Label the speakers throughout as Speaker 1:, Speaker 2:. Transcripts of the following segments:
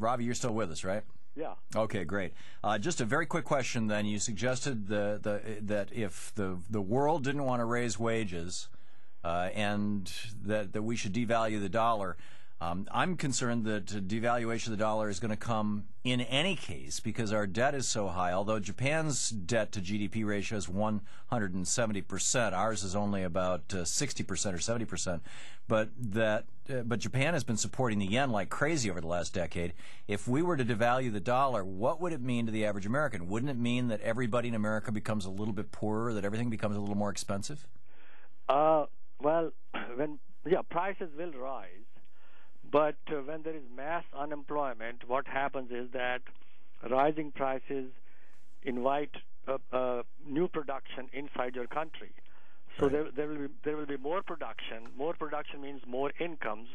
Speaker 1: Ravi, you're still with us, right?
Speaker 2: Yeah.
Speaker 1: Okay, great. Just a very quick question then. You suggested that if the world didn't want to raise wages and that we should devalue the dollar, I'm concerned that devaluation of the dollar is going to come in any case because our debt is so high. Although Japan's debt to GDP ratio is 170%, ours is only about 60% or 70%. But Japan has been supporting the yen like crazy over the last decade. If we were to devalue the dollar, what would it mean to the average American? Wouldn't it mean that everybody in America becomes a little bit poorer, that everything becomes a little more expensive?
Speaker 2: Well, prices will rise. But when there is mass unemployment, what happens is that rising prices invite new production inside your country. So
Speaker 1: right.
Speaker 2: there will be more production. More production means more incomes.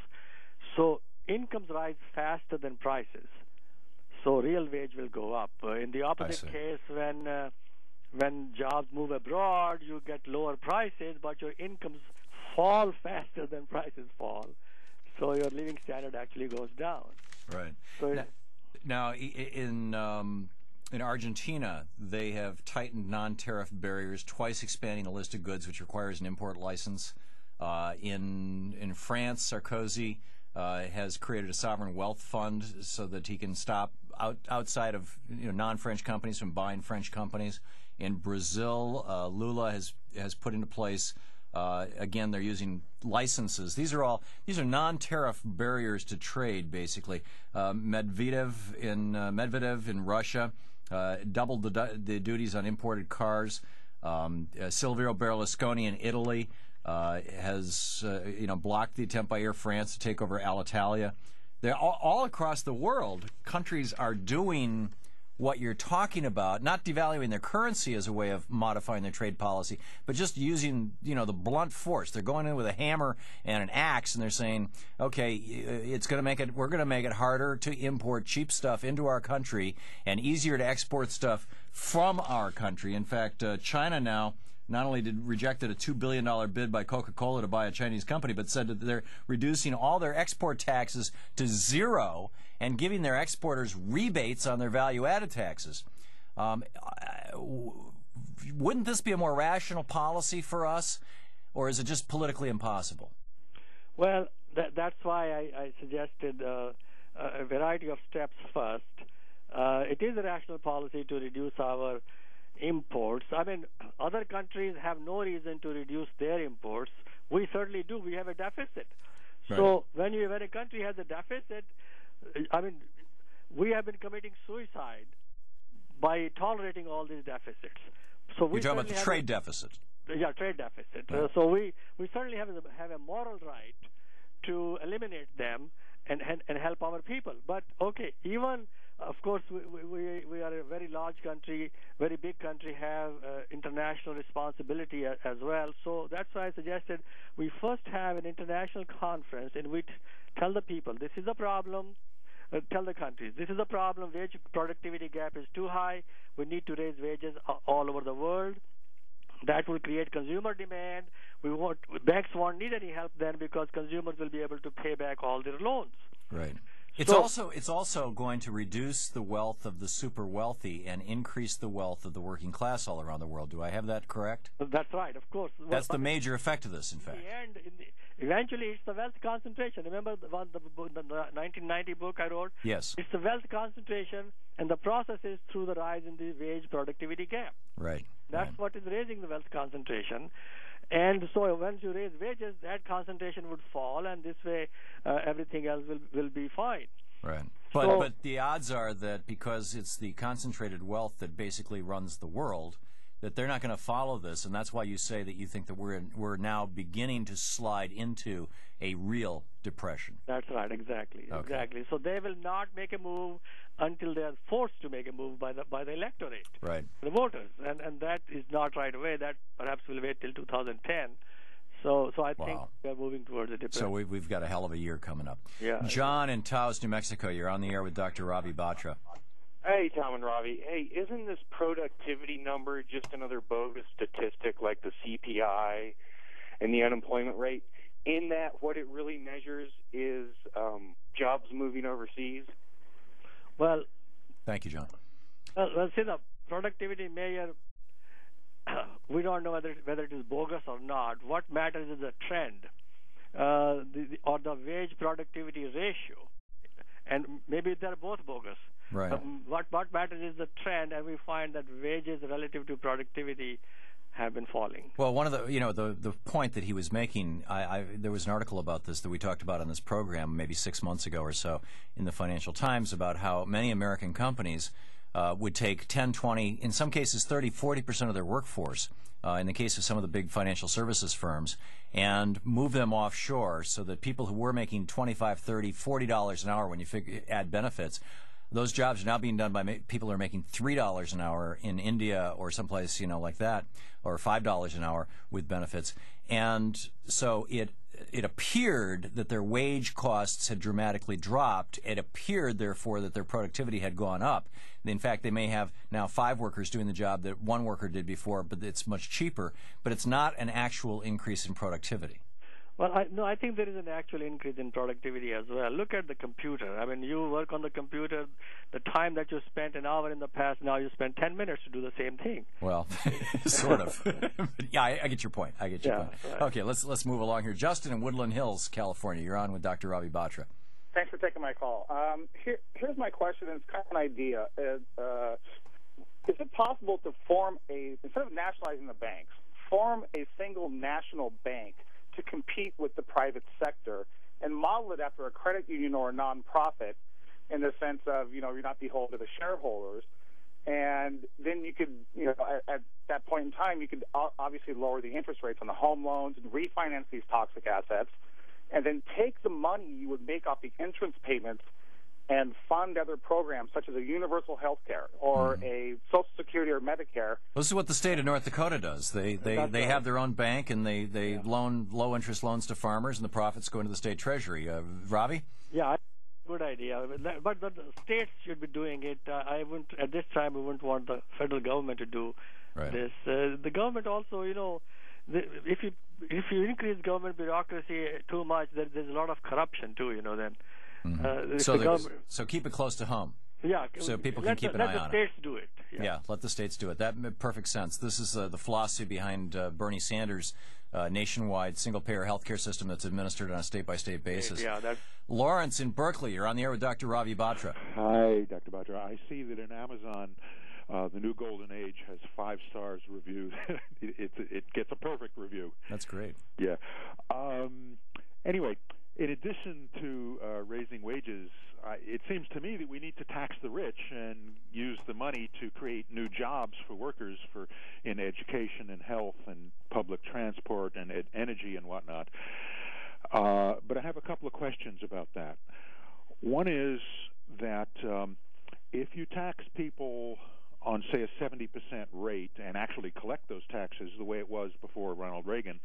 Speaker 2: So incomes rise faster than prices. So real wage will go up. In the opposite case, when jobs move abroad, you get lower prices, but your incomes fall faster than prices fall. So your living standard actually goes down.
Speaker 1: Right.
Speaker 2: So
Speaker 1: now in Argentina, they have tightened non-tariff barriers, twice expanding the list of goods, which requires an import license. In France, Sarkozy has created a sovereign wealth fund so that he can stop outside of non-French companies from buying French companies. In Brazil, Lula has put into place. Again, they're using licenses. These are non-tariff barriers to trade, basically. Medvedev in Russia doubled the duties on imported cars. Silvio Berlusconi in Italy has blocked the attempt by Air France to take over Alitalia. They're all across the world. Countries are doing what you're talking about, not devaluing their currency as a way of modifying their trade policy, but just using, the blunt force. They're going in with a hammer and an axe, and they're saying, okay, we're going to make it harder to import cheap stuff into our country and easier to export stuff from our country. In fact, China now not only rejected a $2 billion bid by Coca-Cola to buy a Chinese company, but said that they're reducing all their export taxes to zero and giving their exporters rebates on their value-added taxes. Wouldn't this be a more rational policy for us, or is it just politically impossible?
Speaker 2: Well, that's why I suggested a variety of steps first. It is a rational policy to reduce our imports. I mean, other countries have no reason to reduce their imports. We certainly do. We have a deficit.
Speaker 1: Right.
Speaker 2: So when a country has a deficit, I mean, we have been committing suicide by tolerating all these deficits. So
Speaker 1: you're talking about the trade deficit.
Speaker 2: Yeah, trade deficit.
Speaker 1: Right.
Speaker 2: So we certainly have a moral right to eliminate them and help our people. But okay, even of course we are a very large country, very big country, have international responsibility as well. So that's why I suggested we first have an international conference in which tell the people this is a problem. Tell the countries this is a problem. Wage productivity gap is too high. We need to raise wages all over the world. That will create consumer demand. Banks won't need any help then because consumers will be able to pay back all their loans.
Speaker 1: Right. It's also going to reduce the wealth of the super wealthy and increase the wealth of the working class all around the world. Do I have that correct?
Speaker 2: That's right, of course.
Speaker 1: That's the major effect of this, in fact.
Speaker 2: Eventually, it's the wealth concentration. Remember the 1990 book I wrote?
Speaker 1: Yes.
Speaker 2: It's the wealth concentration, and the process is through the rise in the wage productivity gap.
Speaker 1: Right.
Speaker 2: That's what is raising the wealth concentration. And so once you raise wages, that concentration would fall, and this way everything else will be fine.
Speaker 1: Right. But the odds are that because it's the concentrated wealth that basically runs the world, that they're not going to follow this, and that's why you say that you think that we're now beginning to slide into a real depression.
Speaker 2: That's right, exactly.
Speaker 1: Okay.
Speaker 2: Exactly. So they will not make a move until they are forced to make a move by the electorate,
Speaker 1: right?
Speaker 2: The voters, and that is not right away. That perhaps will wait till 2010. So I think we're moving towards a depression.
Speaker 1: So we've got a hell of a year coming up.
Speaker 2: Yeah.
Speaker 1: John in Taos, New Mexico, you're on the air with Dr. Ravi Batra.
Speaker 3: Hey, Thom and Ravi. Hey, isn't this productivity number just another bogus statistic like the CPI and the unemployment rate? In that, what it really measures is jobs moving overseas.
Speaker 2: Well,
Speaker 1: Thank you, John.
Speaker 2: well, see, the productivity measure, we don't know whether it is bogus or not. What matters is the trend, or the wage productivity ratio, and maybe they're both bogus.
Speaker 1: Right.
Speaker 2: What matters is the trend, and we find that wages relative to productivity have been falling.
Speaker 1: Well, one of the point that he was making, there was an article about this that we talked about on this program maybe 6 months ago or so in the Financial Times about how many American companies would take 10, 20, in some cases 30, 40% of their workforce, in the case of some of the big financial services firms, and move them offshore so that people who were making $25, $30, $40 an hour when you add benefits, those jobs are now being done by people who are making $3 an hour in India or someplace, like that, or $5 an hour with benefits. And so it appeared that their wage costs had dramatically dropped. It appeared, therefore, that their productivity had gone up. In fact, they may have now 5 workers doing the job that 1 worker did before, but it's much cheaper. But it's not an actual increase in productivity.
Speaker 2: Well, I think there is an actual increase in productivity as well. Look at the computer. I mean, you work on the computer, the time that you spent an hour in the past, now you spend 10 minutes to do the same thing.
Speaker 1: Well, sort of. Yeah, I get your point. Point.
Speaker 2: Right.
Speaker 1: Okay, let's move along here. Justin in Woodland Hills, California. You're on with Dr. Ravi Batra.
Speaker 4: Thanks for taking my call. Here's my question, and it's kind of an idea. Is it possible to form instead of nationalizing the banks, form a single national bank to compete with the private sector and model it after a credit union or a nonprofit in the sense of, you're not beholden to the shareholders. And then you could, at that point in time, you could obviously lower the interest rates on the home loans and refinance these toxic assets, and then take the money you would make off the insurance payments and fund other programs such as a universal health care or a Social Security or Medicare.
Speaker 1: This is what the state of North Dakota does. They have their own bank, and they loan low-interest loans to farmers, and the profits go into the state treasury. Ravi?
Speaker 2: Yeah, good idea. But the states should be doing it. At this time, we wouldn't want the federal government to do this. The government also, if you increase government bureaucracy too much, there's a lot of corruption too, then.
Speaker 1: So keep it close to home.
Speaker 2: Yeah,
Speaker 1: so people can keep an eye on it.
Speaker 2: Let the states do it.
Speaker 1: Yeah, let the states do it. That made perfect sense. This is the philosophy behind Bernie Sanders' nationwide single-payer health care system that's administered on a state-by-state basis.
Speaker 2: Yeah,
Speaker 1: Lawrence in Berkeley, you're on the air with Dr. Ravi Batra.
Speaker 5: Hi, Dr. Batra. I see that in Amazon, the New Golden Age has 5 stars reviewed. It gets a perfect review.
Speaker 1: That's great.
Speaker 5: Yeah. Anyway, in addition to raising wages, it seems to me that we need to tax the rich and use the money to create new jobs for workers in education and health and public transport and energy and whatnot. But I have a couple of questions about that. One is that if you tax people on, say, a 70% rate and actually collect those taxes the way it was before Ronald Reagan,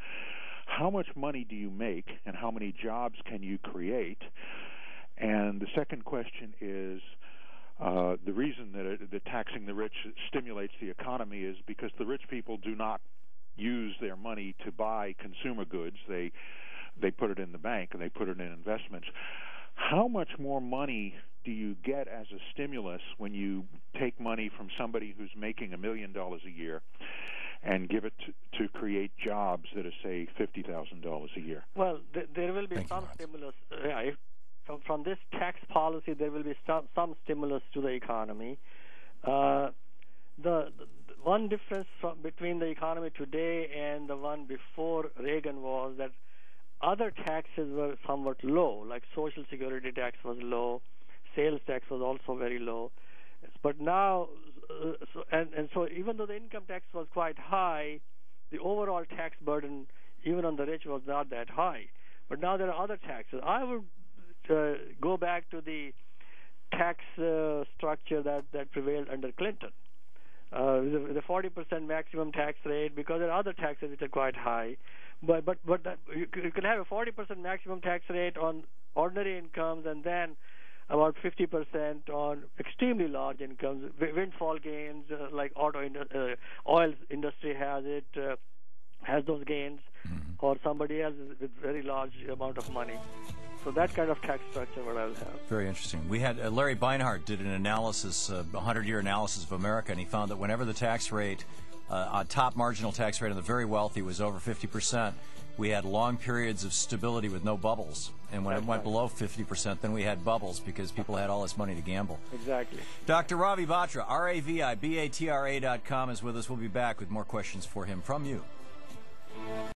Speaker 5: how much money do you make and how many jobs can you create? And the second question is, the reason that taxing the rich stimulates the economy is because the rich people do not use their money to buy consumer goods. They put it in the bank and they put it in investments. How much more money do you get as a stimulus when you take money from somebody who's making $1 million a year and give it to create jobs that are, say, $50,000 a year?
Speaker 2: Well, there will be some stimulus. From this tax policy, there will be some stimulus to the economy. The one difference between the economy today and the one before Reagan was that other taxes were somewhat low, like Social Security tax was low, sales tax was also very low. But now, so even though the income tax was quite high, the overall tax burden, even on the rich, was not that high. But now there are other taxes. I would go back to the tax structure that prevailed under Clinton. The 40% maximum tax rate, because there are other taxes which are quite high. But you can have a 40% maximum tax rate on ordinary incomes, and then about 50% on extremely large incomes, windfall gains, like oil industry has those gains, or somebody else with very large amount of money. So that kind of tax structure what I'll have.
Speaker 1: Very interesting. We had Larry Beinhardt did an analysis, a 100-year analysis of America, and he found that whenever the tax rate, top marginal tax rate on the very wealthy was over 50%, we had long periods of stability with no bubbles. And when it went below 50%, then we had bubbles because people had all this money to gamble.
Speaker 2: Exactly.
Speaker 1: Dr. Ravi Batra, RAVIBATRA.com is with us. We'll be back with more questions for him from you.